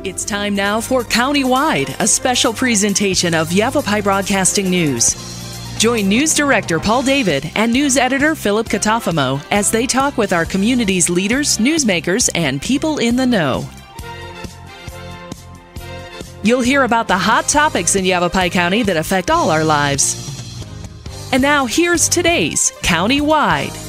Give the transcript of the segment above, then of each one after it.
It's time now for Countywide, a special presentation of Yavapai Broadcasting News. Join News Director Paul David and News Editor Philip Catafamo as they talk with our community's leaders, newsmakers, and people in the know. You'll hear about the hot topics in Yavapai County that affect all our lives. And now here's today's Countywide.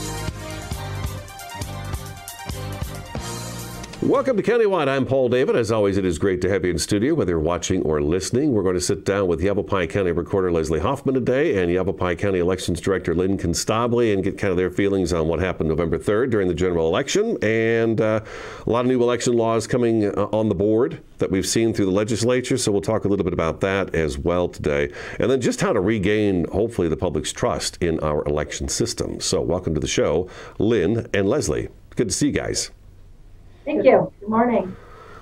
Welcome to Countywide. I'm Paul David. As always, it is great to have you in studio, whether you're watching or listening. We're going to sit down with Yavapai County Recorder Leslie Hoffman today and Yavapai County Elections Director Lynn Constable and get kind of their feelings on what happened November 3rd during the general election. And a lot of new election laws coming on the board that we've seen through the legislature. So we'll talk a little bit about that as well today. And then just how to regain, hopefully, the public's trust in our election system. So welcome to the show, Lynn and Leslie. Good to see you guys. Thank you. Good morning.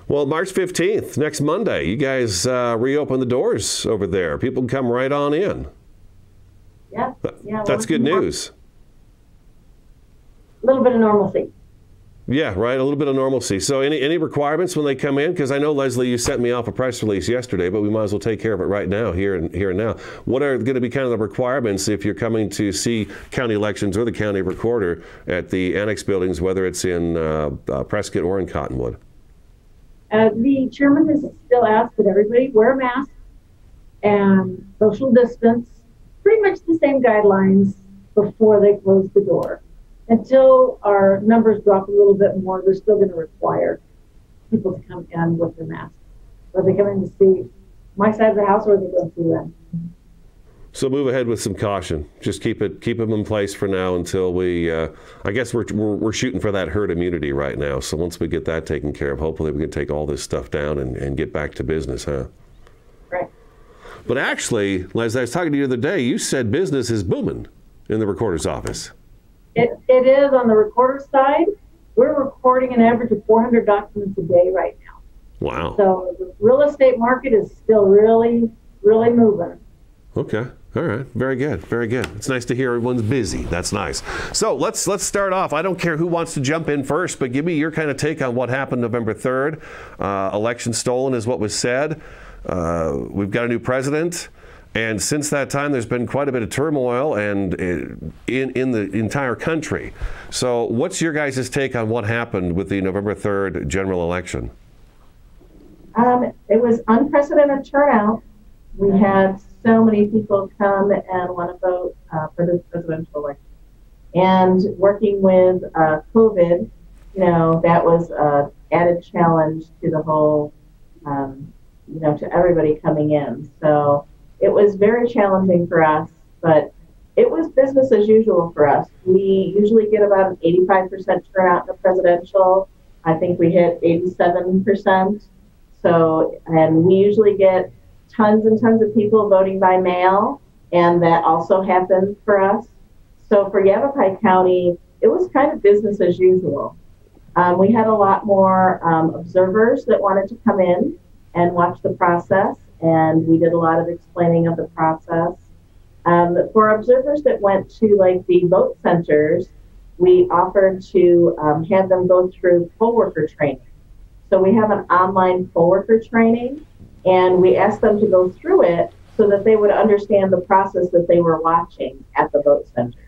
Well, March 15th, next Monday, you guys reopen the doors over there. People can come right on in. Yeah. That's good news. A little bit of normalcy. Yeah, right. A little bit of normalcy. So any requirements when they come in? Because I know, Leslie, you sent me off a press release yesterday, but we might as well take care of it right now, here and now. What are going to be kind of the requirements if you're coming to see county elections or the county recorder at the annex buildings, whether it's in Prescott or in Cottonwood? The chairman has still asked that everybody wear a mask and social distance, pretty much the same guidelines before they close the door. Until our numbers drop a little bit more, they're still going to require people to come in with their masks. Whether they come in to see my side of the house or they go through them. So move ahead with some caution. Just keep them in place for now until we. I guess we're shooting for that herd immunity right now. So once we get that taken care of, hopefully we can take all this stuff down and get back to business, huh? Right. But actually, Les, I was talking to you the other day. You said business is booming in the recorder's office. It is on the recorder side. We're recording an average of 400 documents a day right now. Wow. So the real estate market is still really, really moving. Okay. All right. Very good. Very good. It's nice to hear everyone's busy. That's nice. So let's start off. I don't care who wants to jump in first, but give me your kind of take on what happened November 3rd. Election stolen is what was said. We've got a new president. And since that time, there's been quite a bit of turmoil and in the entire country. So what's your guys' take on what happened with the November 3rd general election? It was unprecedented turnout. We had so many people come and want to vote for this presidential election. And working with COVID, that was an added challenge to the whole, to everybody coming in. So it was very challenging for us, but it was business as usual for us. We usually get about an 85% turnout in the presidential. I think we hit 87%. So, and we usually get tons and tons of people voting by mail, and that also happened for us. So for Yavapai County, it was kind of business as usual. We had a lot more observers that wanted to come in and watch the process. And we did a lot of explaining of the process. For observers that went to the vote centers, we offered to have them go through poll worker training. So we have an online poll worker training, and we asked them to go through it so that they would understand the process that they were watching at the vote centers.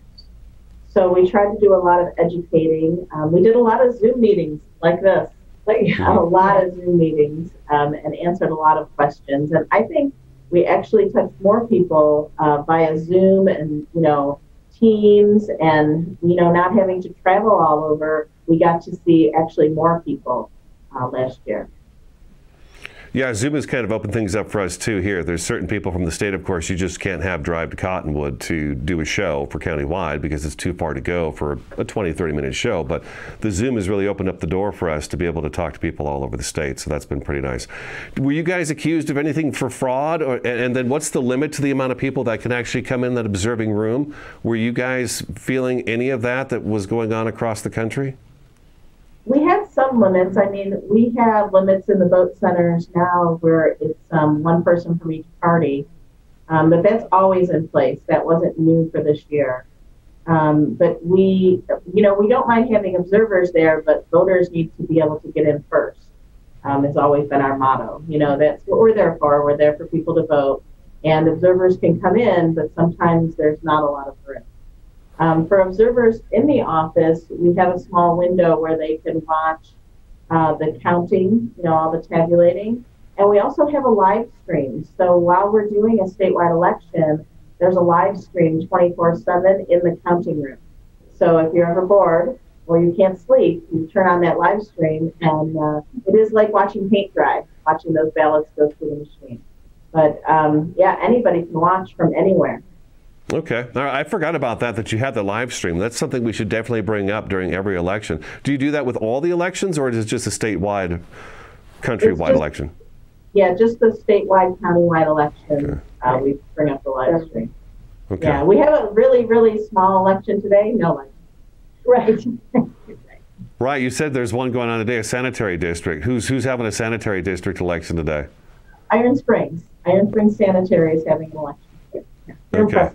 So we tried to do a lot of educating. We did a lot of Zoom meetings like this. A lot of Zoom meetings and answered a lot of questions. And I think we actually touched more people via Zoom and, Teams and, not having to travel all over. We got to see actually more people last year. Yeah, Zoom has kind of opened things up for us too here. There's certain people from the state, of course, you just can't have drive to Cottonwood to do a show for countywide because it's too far to go for a 20, 30-minute show. But the Zoom has really opened up the door for us to be able to talk to people all over the state. So that's been pretty nice. Were you guys accused of anything for fraud? And then what's the limit to the amount of people that can actually come in that observing room? Were you guys feeling any of that was going on across the country? We had some limits. I mean, we have limits in the vote centers now where it's one person from each party, but that's always in place. That wasn't new for this year. But we don't mind having observers there, but voters need to be able to get in first. It's always been our motto. That's what we're there for. We're there for people to vote. And observers can come in, but sometimes there's not a lot of room. For observers in the office, we have a small window where they can watch the counting, all the tabulating. And we also have a live stream. So while we're doing a statewide election, there's a live stream 24/7 in the counting room. So if you're ever bored or you can't sleep, you turn on that live stream, and it is like watching paint dry, watching those ballots go through the machine. But anybody can watch from anywhere. Okay. All right. I forgot about that you had the live stream. That's something we should definitely bring up during every election. Do you do that with all the elections, or is it just a statewide, countrywide election? Yeah, just the statewide, countywide election. Okay. We bring up the live stream. Okay. Yeah, we have a really, really small election today. No live. Right. Right. You said there's one going on today, a sanitary district. Who's having a sanitary district election today? Iron Springs. Iron Springs Sanitary is having an election. Yeah. Okay.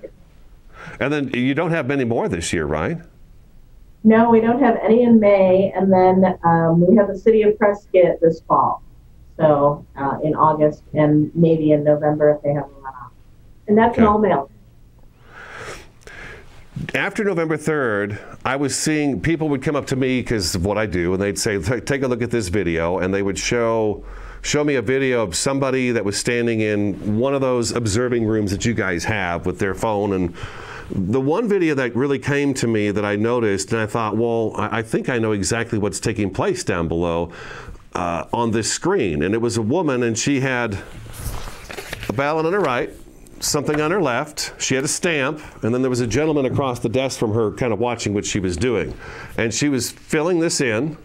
And then you don't have many more this year, right? No, we don't have any in May, and then we have the city of Prescott this fall. So in August and maybe in November if they have a runoff. And that's an all-mail. After November 3rd, I was seeing people would come up to me because of what I do, and they'd say, take a look at this video, and they would show me a video of somebody that was standing in one of those observing rooms that you guys have with their phone. And the one video that really came to me that I noticed, and I thought, well, I think I know exactly what's taking place down below on this screen. And it was a woman, and she had a ballot on her right, something on her left. She had a stamp, and then there was a gentleman across the desk from her kind of watching what she was doing. And she was filling this in,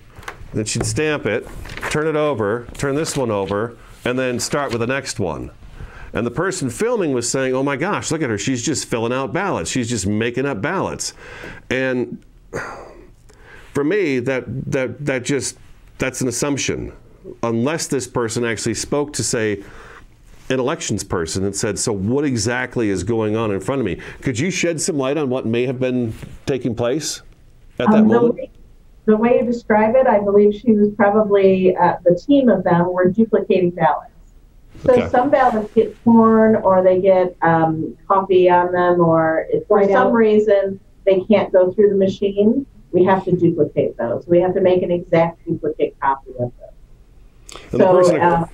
then she'd stamp it, turn it over, turn this one over, and then start with the next one. And the person filming was saying, oh my gosh, look at her, she's just filling out ballots. She's just making up ballots. And for me, that's an assumption. Unless this person actually spoke to, say, an elections person and said, so what exactly is going on in front of me? Could you shed some light on what may have been taking place at that moment? The way you describe it, I believe she was probably, the team of them were duplicating ballots. So some ballots get torn, or they get coffee on them, or if for some reason they can't go through the machine, we have to duplicate those. We have to make an exact duplicate copy of those. And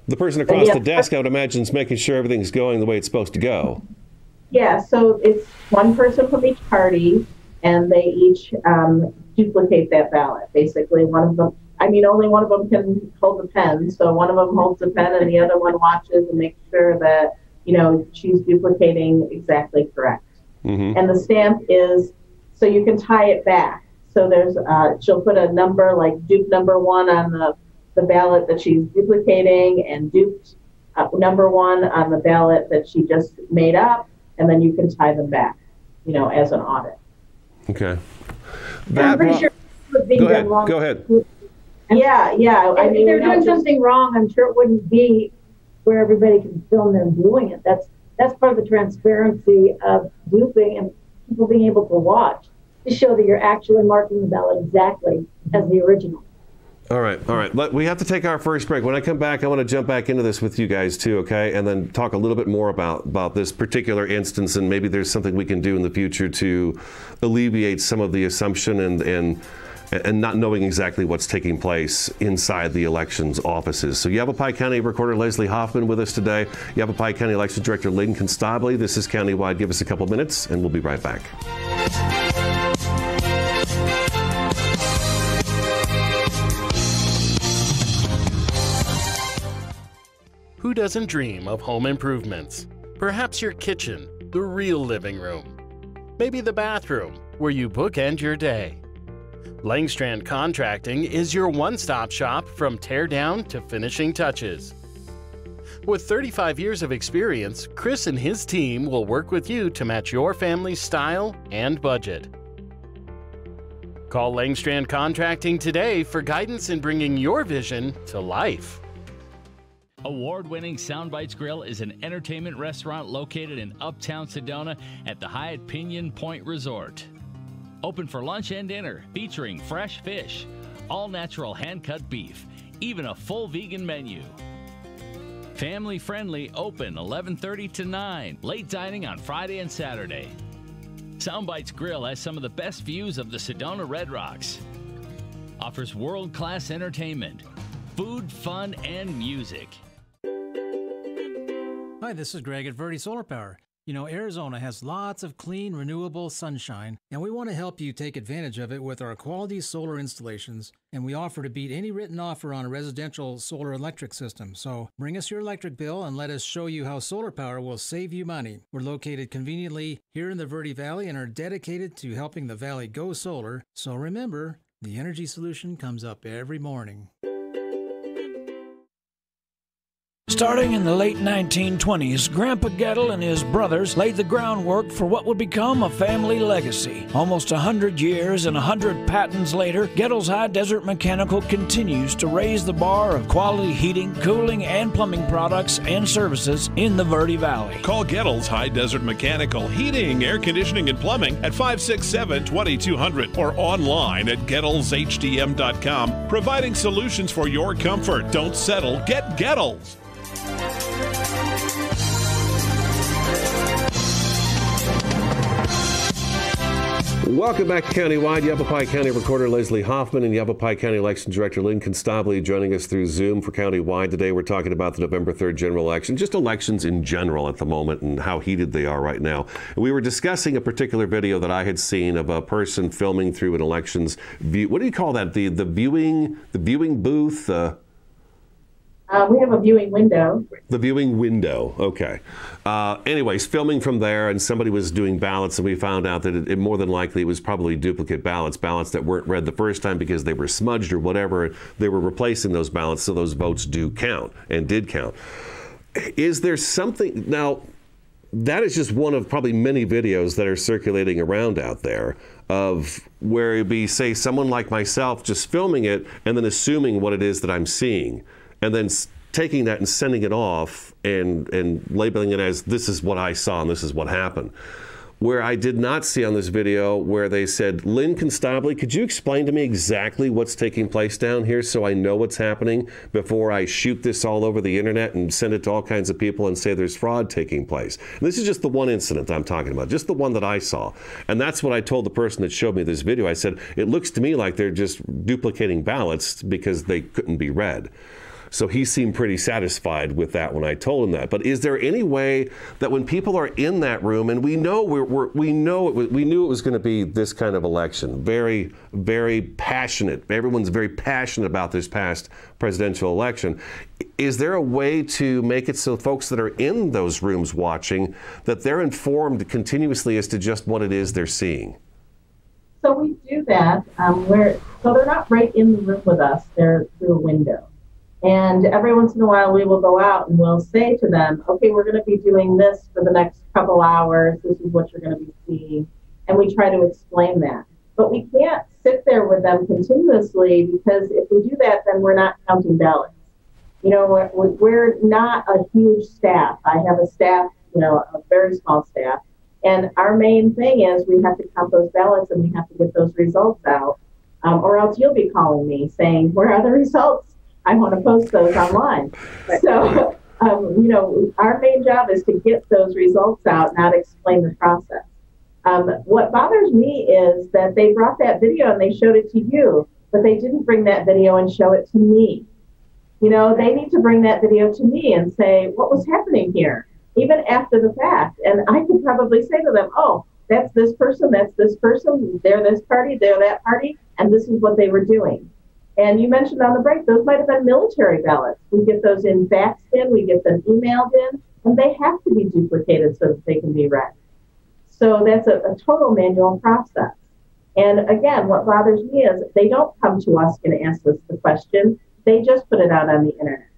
the person across the desk, I would imagine, is making sure everything's going the way it's supposed to go. Yeah, so it's one person from each party, and they each duplicate that ballot. Basically, one of them, only one of them can hold the pen, so one of them holds the pen, and the other one watches and makes sure that, she's duplicating exactly correct. Mm-hmm. And the stamp is, so you can tie it back. So there's, she'll put a number like dupe number 1 on the ballot that she's duplicating, and duped number 1 on the ballot that she just made up, and then you can tie them back, as an audit. Okay. I'm pretty sure it's being done wrong. Go ahead. Yeah. If they're doing something wrong, I'm sure it wouldn't be where everybody can film them doing it. That's part of the transparency of duping and people being able to watch to show that you're actually marking the ballot exactly as the original. All right. We have to take our first break. When I come back, I want to jump back into this with you guys too, okay? And then talk a little bit more about this particular instance, and maybe there's something we can do in the future to alleviate some of the assumption and not knowing exactly what's taking place inside the elections offices. So Yavapai County Recorder Leslie Hoffman with us today. Yavapai County Election Director Lynn Constabile. This is Countywide. Give us a couple minutes, and we'll be right back. Who doesn't dream of home improvements? Perhaps your kitchen, the real living room. Maybe the bathroom, where you bookend your day. Langstrand Contracting is your one-stop shop from tear down to finishing touches. With 35 years of experience, Chris and his team will work with you to match your family's style and budget. Call Langstrand Contracting today for guidance in bringing your vision to life. Award-winning Soundbites Grill is an entertainment restaurant located in Uptown Sedona at the Hyatt Pinion Point Resort. Open for lunch and dinner, featuring fresh fish, all-natural hand-cut beef, even a full vegan menu. Family friendly, open 11:30 to 9. Late dining on Friday and Saturday. Soundbites Grill has some of the best views of the Sedona Red Rocks. Offers world-class entertainment, food, fun, and music. Hi, this is Greg at Verde Solar Power. You know, Arizona has lots of clean, renewable sunshine, and we want to help you take advantage of it with our quality solar installations, and we offer to beat any written offer on a residential solar electric system. So bring us your electric bill and let us show you how solar power will save you money. We're located conveniently here in the Verde Valley and are dedicated to helping the valley go solar. So remember, the energy solution comes up every morning. Starting in the late 1920s, Grandpa Gettle and his brothers laid the groundwork for what would become a family legacy. Almost 100 years and 100 patents later, Gettle's High Desert Mechanical continues to raise the bar of quality heating, cooling, and plumbing products and services in the Verde Valley. Call Gettle's High Desert Mechanical Heating, Air Conditioning, and Plumbing at 567-2200 or online at GettlesHDM.com, providing solutions for your comfort. Don't settle, get Gettles. Welcome back to Countywide. Yavapai County Recorder Leslie Hoffman and Yavapai County Election Director Lynn Constable joining us through Zoom for Countywide. Today we're talking about the November 3rd general election, just elections in general at the moment and how heated they are right now. We were discussing a particular video that I had seen of a person filming through an elections view. What do you call that? The viewing booth? We have a viewing window. The viewing window, okay. Anyways, filming from there, and somebody was doing ballots, and we found out that it more than likely was probably duplicate ballots that weren't read the first time because they were smudged or whatever. They were replacing those ballots, so those votes do count and did count. Is there something now? That is just one of probably many videos that are circulating around out there of where it'd be, say, someone like myself just filming it and then assuming what it is that I'm seeing, and then taking that and sending it off and labeling it as this is what I saw and this is what happened. Where I did not see on this video where they said, Lynn Constable, could you explain to me exactly what's taking place down here so I know what's happening before I shoot this all over the internet and send it to all kinds of people and say there's fraud taking place? And this is just the one incident I'm talking about, just the one that I saw. And that's what I told the person that showed me this video. I said, it looks to me like they're just duplicating ballots because they couldn't be read. So he seemed pretty satisfied with that when I told him that. But is there any way that when people are in that room, and we know we knew it was going to be this kind of election, very, very passionate. Everyone's very passionate about this past presidential election. Is there a way to make it so folks that are in those rooms watching that they're informed continuously as to just what it is they're seeing? So we do that. So they're not right in the room with us. They're through a window. And every once in a while, we will go out and we'll say to them, okay, we're going to be doing this for the next couple hours. This is what you're going to be seeing. And we try to explain that. But we can't sit there with them continuously, because if we do that, then we're not counting ballots. You know, we're not a huge staff. I have a staff, a very small staff. And our main thing is we have to count those ballots and we have to get those results out. Or else you'll be calling me saying, where are the results? I want to post those online. So, our main job is to get those results out, not explain the process. What bothers me is that they brought that video and they showed it to you, but they didn't bring that video and show it to me. They need to bring that video to me and say, what was happening here, even after the fact. And I could probably say to them, oh, that's this person, they're this party, they're that party, and this is what they were doing. And you mentioned on the break, those might have been military ballots. We get those faxed in, we get them emailed in, and they have to be duplicated so that they can be read. So that's a total manual process. And again, what bothers me is they don't come to us and ask us the question. They just put it out on the internet.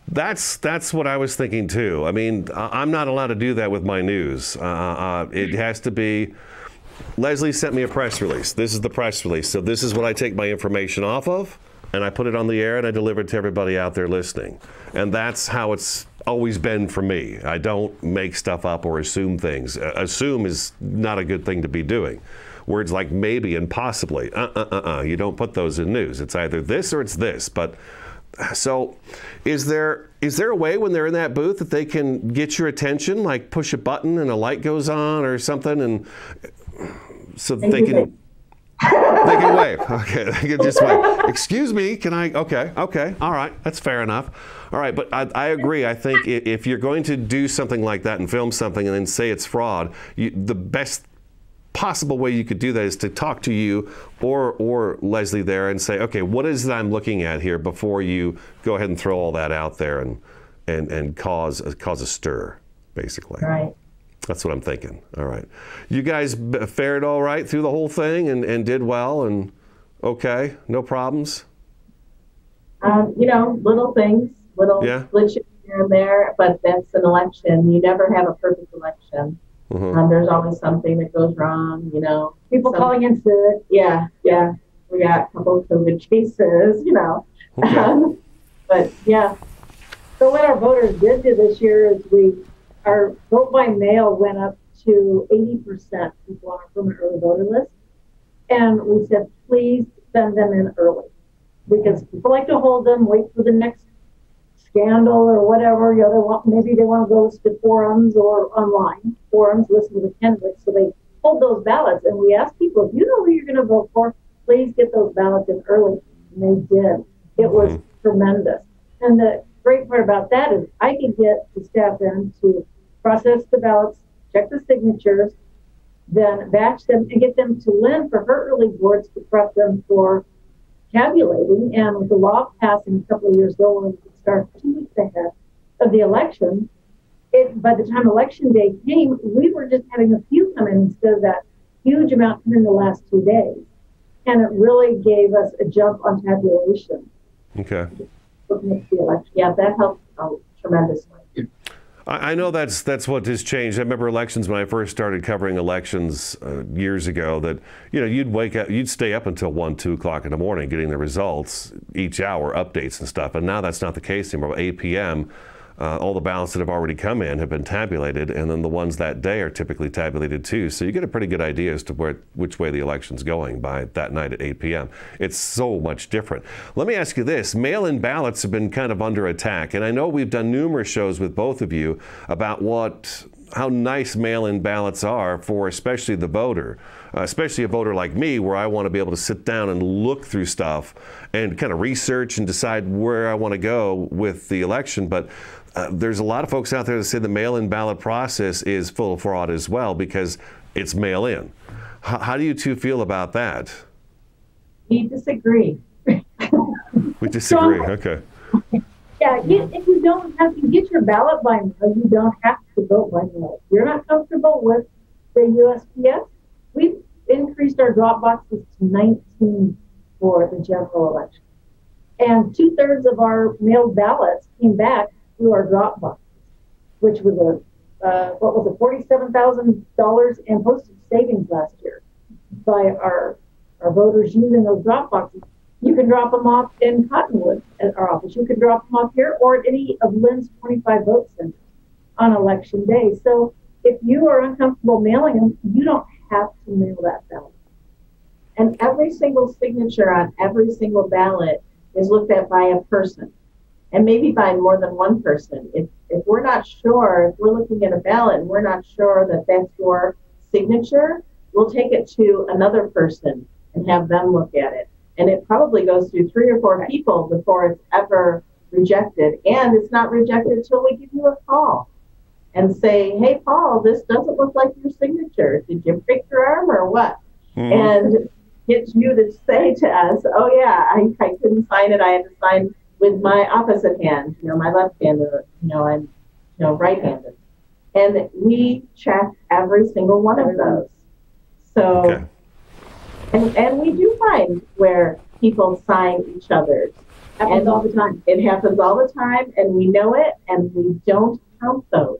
That's what I was thinking too. I mean, I'm not allowed to do that with my news. It has to be, Leslie sent me a press release. This is the press release. So this is what I take my information off of, and I put it on the air and I deliver it to everybody out there listening. And that's how it's always been for me. I don't make stuff up or assume things. Assume is not a good thing to be doing. words like maybe and possibly. You don't put those in news. It's either this or it's this. But so is there a way when they're in that booth that they can get your attention, like push a button and a light goes on or something, and so that they can wave? Okay, they can just wave. Excuse me, can I? Okay, all right, that's fair enough. All right, but I agree. I think if you're going to do something like that and film something and then say it's fraud, the best possible way you could do that is to talk to you or Leslie there and say, okay, what is it I'm looking at here before you go ahead and throw all that out there and cause a stir, basically. Right. That's what I'm thinking. All right. You guys fared all right through the whole thing and did well and okay, no problems? Little things, glitches here and there, but that's an election. You never have a perfect election. Mm-hmm. There's always something that goes wrong, People calling in sick. Yeah. We got a couple of COVID cases, Okay. But yeah. So what our voters did do this year is our vote by mail went up to 80% people on our permanent early voter list. And we said, please send them in early. Because people like to hold them, wait for the next scandal or whatever. Maybe they want to go to forums or online forums, listen to the candidates. So they hold those ballots. And we asked people, if you know who you're going to vote for, please get those ballots in early. And they did. It was tremendous. And the great part about that is I could get the staff in to process the ballots, check the signatures, then batch them and get them to Lynn for her early boards to prep them for tabulating. And with the law passing a couple of years ago, when we could start 2 weeks ahead of the election, by the time election day came, we were just having a few come in instead of that huge amount come in the last 2 days. And it really gave us a jump on tabulation. Okay. Looking at the election. Yeah, that helped tremendously. I know that's what has changed. I remember elections when I first started covering elections years ago. That you'd stay up until 1, 2 o'clock in the morning getting the results each hour, updates and stuff. And now that's not the case anymore. By 8 p.m., all the ballots that have already come in have been tabulated, and then the ones that day are typically tabulated too. So you get a pretty good idea as to which way the election's going by that night at 8 p.m. It's so much different. Let me ask you this. Mail-in ballots have been kind of under attack, and I know we've done numerous shows with both of you about how nice mail-in ballots are for especially the voter, especially a voter like me, where I want to be able to sit down and look through stuff and kind of research and decide where I want to go with the election. But there's a lot of folks out there that say the mail-in ballot process is full of fraud as well because it's mail-in. How do you two feel about that? We disagree. We disagree. Okay. Yeah, if you don't have to get your ballot by mail, you don't have to vote by mail. If you're not comfortable with the USPS, we've increased our drop boxes to 19 for the general election. And 2/3 of our mailed ballots came back through our drop boxes, which was $47,000 in postage savings last year by our voters using those drop boxes. You can drop them off in Cottonwood at our office. You can drop them off here or at any of Lynn's 25 vote centers on election day. So if you are uncomfortable mailing them, you don't have to mail that ballot. And every single signature on every single ballot is looked at by a person, and maybe by more than one person. If we're not sure, if we're looking at a ballot and we're not sure that that's your signature, we'll take it to another person and have them look at it. And it probably goes through 3 or 4 people before it's ever rejected. And it's not rejected until we give you a call and say, hey, Paul, this doesn't look like your signature. Did you break your arm or what? Mm-hmm. And get you to say to us, oh, yeah, I couldn't sign it. I had to sign with my opposite hand, my left hand, I'm right-handed. And we check every single one of those. So, okay. And we do find where people sign each other's. Happens all the time. It happens all the time, and we know it, and we don't count those.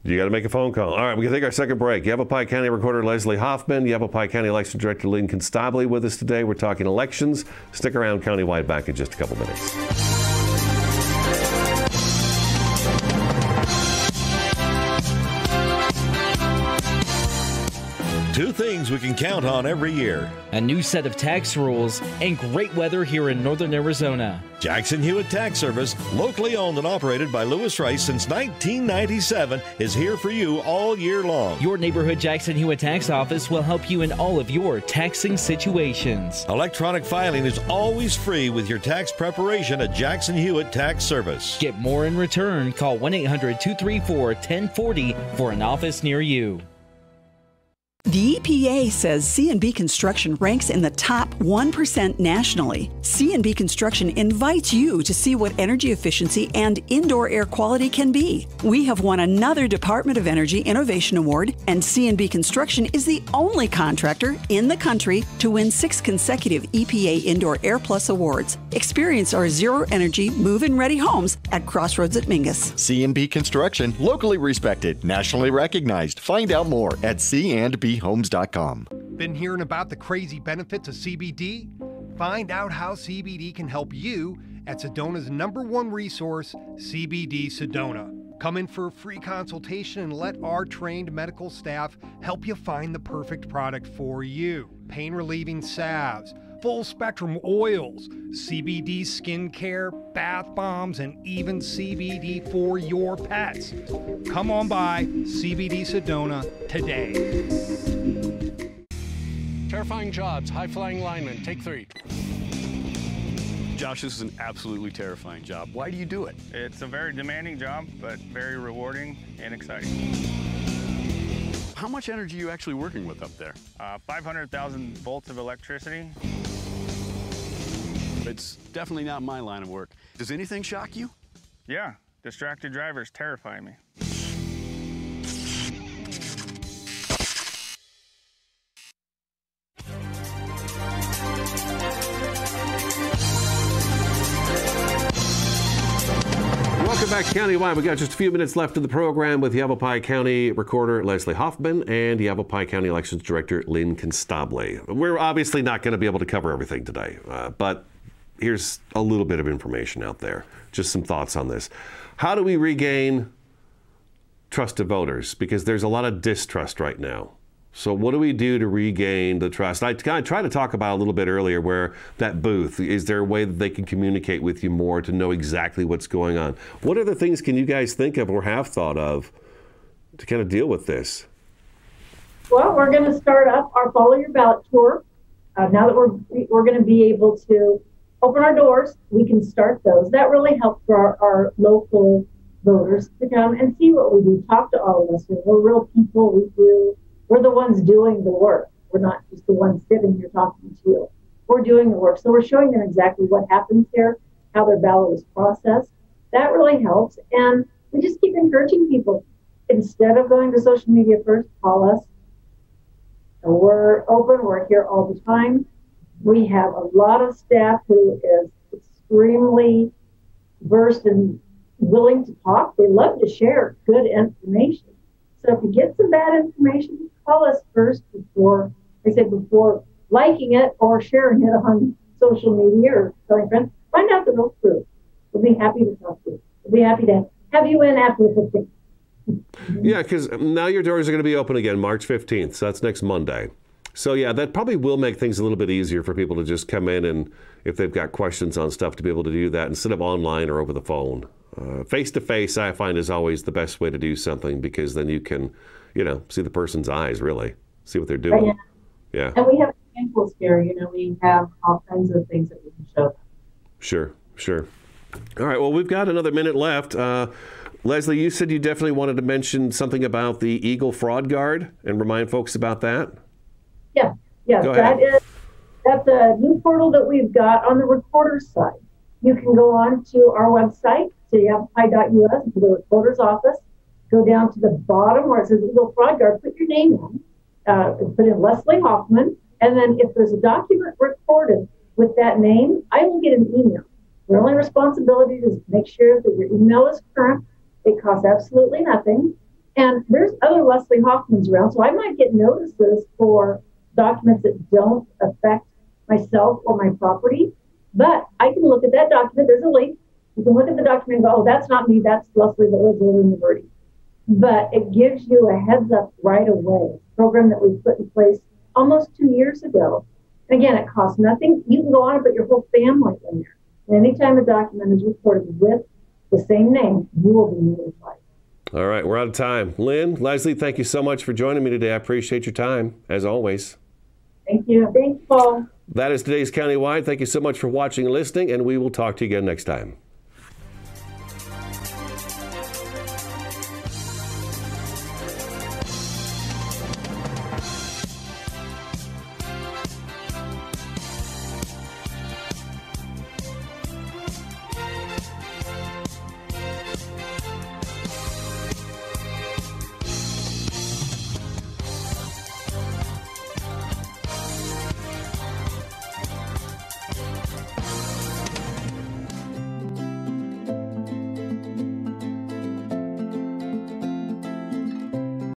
You got to make a phone call. All right, we can take our second break. Yavapai County Recorder Leslie Hoffman, Yavapai County Election Director Lynn Constable with us today. We're talking elections. Stick around, Countywide, back in just a couple minutes. Two things we can count on every year. A new set of tax rules and great weather here in northern Arizona. Jackson Hewitt Tax Service, locally owned and operated by Lewis Rice since 1997, is here for you all year long. Your neighborhood Jackson Hewitt Tax Office will help you in all of your taxing situations. Electronic filing is always free with your tax preparation at Jackson Hewitt Tax Service. Get more in return. Call 1-800-234-1040 for an office near you. The EPA says C&B Construction ranks in the top 1% nationally. C&B Construction invites you to see what energy efficiency and indoor air quality can be. We have won another Department of Energy Innovation Award, and C&B Construction is the only contractor in the country to win 6 consecutive EPA Indoor Air Plus awards. Experience our zero-energy, move-in-ready homes at Crossroads at Mingus. C&B Construction, locally respected, nationally recognized. Find out more at candbhomes.com. Been hearing about the crazy benefits of CBD? Find out how CBD can help you at Sedona's #1 resource, CBD Sedona. Come in for a free consultation and let our trained medical staff help you find the perfect product for you. Pain relieving salves, full spectrum oils, CBD skincare, bath bombs, and even CBD for your pets. Come on by CBD Sedona today. Terrifying jobs, high-flying linemen, take 3. Josh, this is an absolutely terrifying job. Why do you do it? It's a very demanding job, but very rewarding and exciting. How much energy are you actually working with up there? 500,000 volts of electricity. It's definitely not my line of work. Does anything shock you? Yeah, distracted drivers terrify me. Welcome back to Countywide. We got just a few minutes left in the program with Yavapai County Recorder Leslie Hoffman and Yavapai County Elections Director Lynn Constabile. We're obviously not going to be able to cover everything today, but here's a little bit of information out there. Just some thoughts on this. How do we regain trust of voters? Because there's a lot of distrust right now. So what do we do to regain the trust? I tried to talk about a little bit earlier where that booth, is there a way that they can communicate with you more to know exactly what's going on? What other things can you guys think of or have thought of to kind of deal with this? Well, we're going to start up our Follow Your Ballot tour. Now that we're going to be able to open our doors, we can start those. That really helps for our local voters to come and see what we do, talk to all of us. We're real people. We're the ones doing the work. We're not just the ones sitting here talking to you. We're doing the work. So we're showing them exactly what happens here, how their ballot is processed. That really helps. And we just keep encouraging people. Instead of going to social media first, call us. We're open. We're here all the time. We have a lot of staff who is extremely versed and willing to talk. They love to share good information. So if you get some bad information, call us first before liking it or sharing it on social media or telling friends. Find out the real truth. We'll be happy to talk to you. We'll be happy to have you in after the 15th. Yeah, because now your doors are going to be open again March 15th, so that's next Monday. So yeah, that probably will make things a little bit easier for people to just come in and if they've got questions on stuff to be able to do that instead of online or over the phone. Face-to-face, I find, is always the best way to do something because then you can, see the person's eyes, really, see what they're doing. Yeah. And we have samples here. We have all kinds of things that we can show them. Sure. All right, well, we've got another minute left. Leslie, you said you definitely wanted to mention something about the Eagle Fraud Guard and remind folks about that. Yeah, Go ahead. That's a new portal that we've got on the recorder side. You can go on to our website, to yavapai.us, to the recorder's office, go down to the bottom where it says Eagle Fraud Guard, put your name in, put in Leslie Hoffman, and then if there's a document recorded with that name, I will get an email. Your only responsibility is to make sure that your email is current. It costs absolutely nothing. And there's other Leslie Hoffmans around, so I might get notices for documents that don't affect myself or my property. But I can look at that document. There's a link. You can look at the document and go, oh, that's not me. That's Leslie that lives in the Verde. But it gives you a heads up right away program that we put in place almost 2 years ago. And again, it costs nothing. You can go on and put your whole family in there. And anytime a document is recorded with the same name, you will be notified. All right, we're out of time. Lynn, Leslie, thank you so much for joining me today. I appreciate your time, as always. Thank you. Thanks, Paul. That is today's Countywide. Thank you so much for watching and listening, and we will talk to you again next time.